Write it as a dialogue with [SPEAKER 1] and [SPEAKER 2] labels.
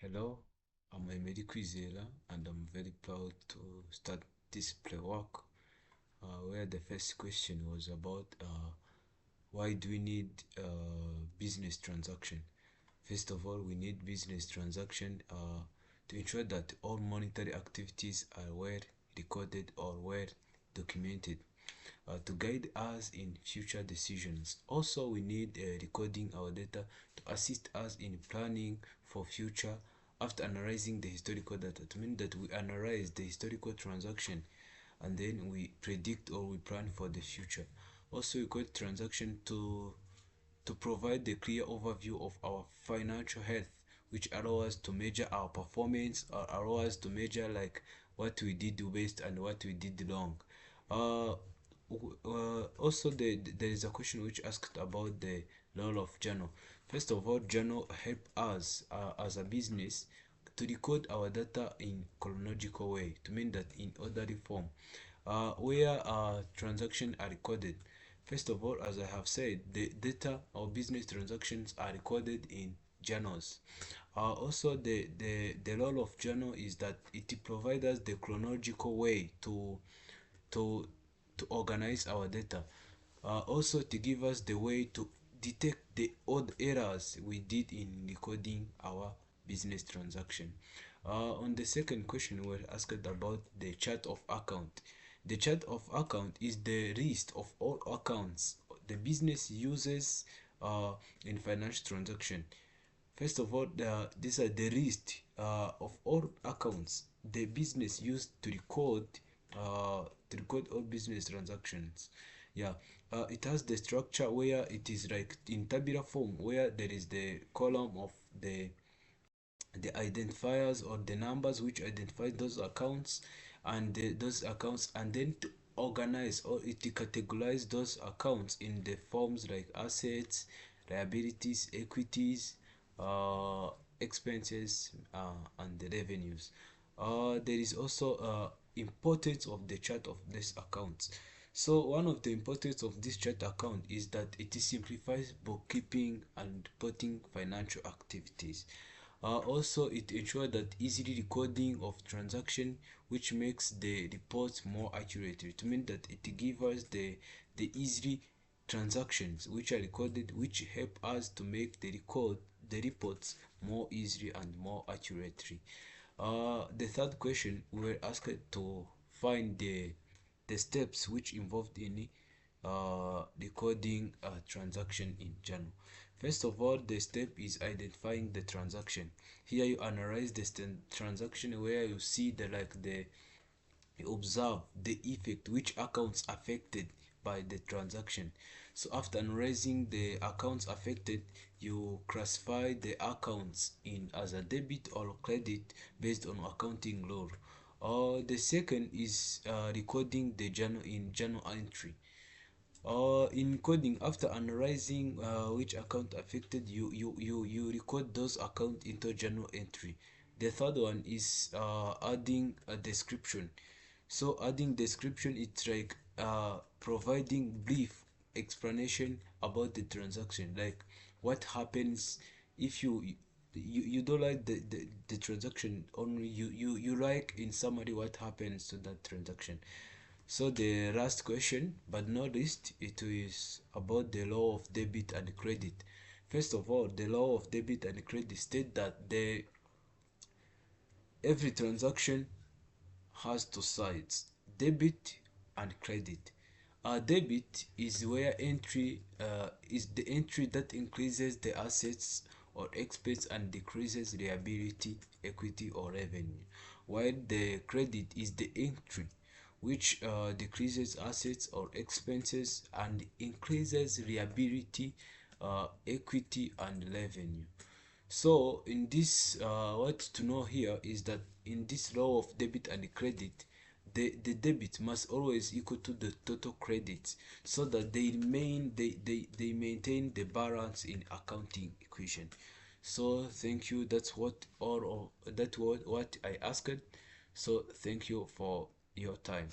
[SPEAKER 1] Hello, I'm Emedi Kwizera and I'm very proud to start this pre-work where the first question was about why do we need business transaction. First of all, we need business transaction to ensure that all monetary activities are well recorded or well documented to guide us in future decisions. Also, we need recording our data to assist us in planning for future after analyzing the historical data. To mean that we analyze the historical transaction and then we predict or we plan for the future. Also, we call transaction to provide the clear overview of our financial health, which allow us to measure our performance or allow us to measure like what we did best and what we did wrong. Also, there is a question which asked about the role of journal. First of all, journal help us as a business to record our data in chronological way, to mean that in orderly form, where transactions are recorded. First of all, as I have said, the data or business transactions are recorded in journals. Also, the role of journal is that it provides us the chronological way to to organize our data. Also, to give us the way to detect the odd errors we did in recording our business transaction. On the second question, we were asked about the chart of account. The chart of account is the list of all accounts the business uses in financial transaction. First of all, these are the list of all accounts the business used to record all business transactions. Yeah, it has the structure where it is like in tabular form, where there is the column of the identifiers or the numbers which identify those accounts and those accounts, and then to organize or it to categorize those accounts in the forms like assets, liabilities, equities, expenses, and the revenues. There is also importance of the chart of this account. So one of the importance of this chart account is that it simplifies bookkeeping and reporting financial activities. Also, it ensures that easily recording of transaction, which makes the reports more accurate. It means that it gives us the easily transactions which are recorded, which help us to make the reports more easily and more accurately. The third question, we were asked to find the steps which involved in recording a transaction in journal. First of all, the step is identifying the transaction. Here you analyze the transaction where you see you observe the effect which accounts affected by the transaction. So after analyzing the accounts affected, you classify the accounts in as a debit or credit based on accounting law. The second is recording the journal entry. In coding, after analyzing which account affected, you record those accounts into journal entry. The third one is adding a description. So adding description, it's like providing brief explanation about the transaction, like what happens if you don't like the transaction, only you like in summary what happens to that transaction. So the last question, but not least, it is about the law of debit and credit. First of all, the law of debit and credit state that every transaction has two sides, debit and credit. Debit is where entry is the entry that increases the assets or expense and decreases liability, equity, or revenue, while the credit is the entry which decreases assets or expenses and increases liability, equity, and revenue. So in this, what to know here is that in this law of debit and credit, the debit must always equal to the total credit so that they maintain the balance in accounting equation. So thank you. That's what I asked. So thank you for your time.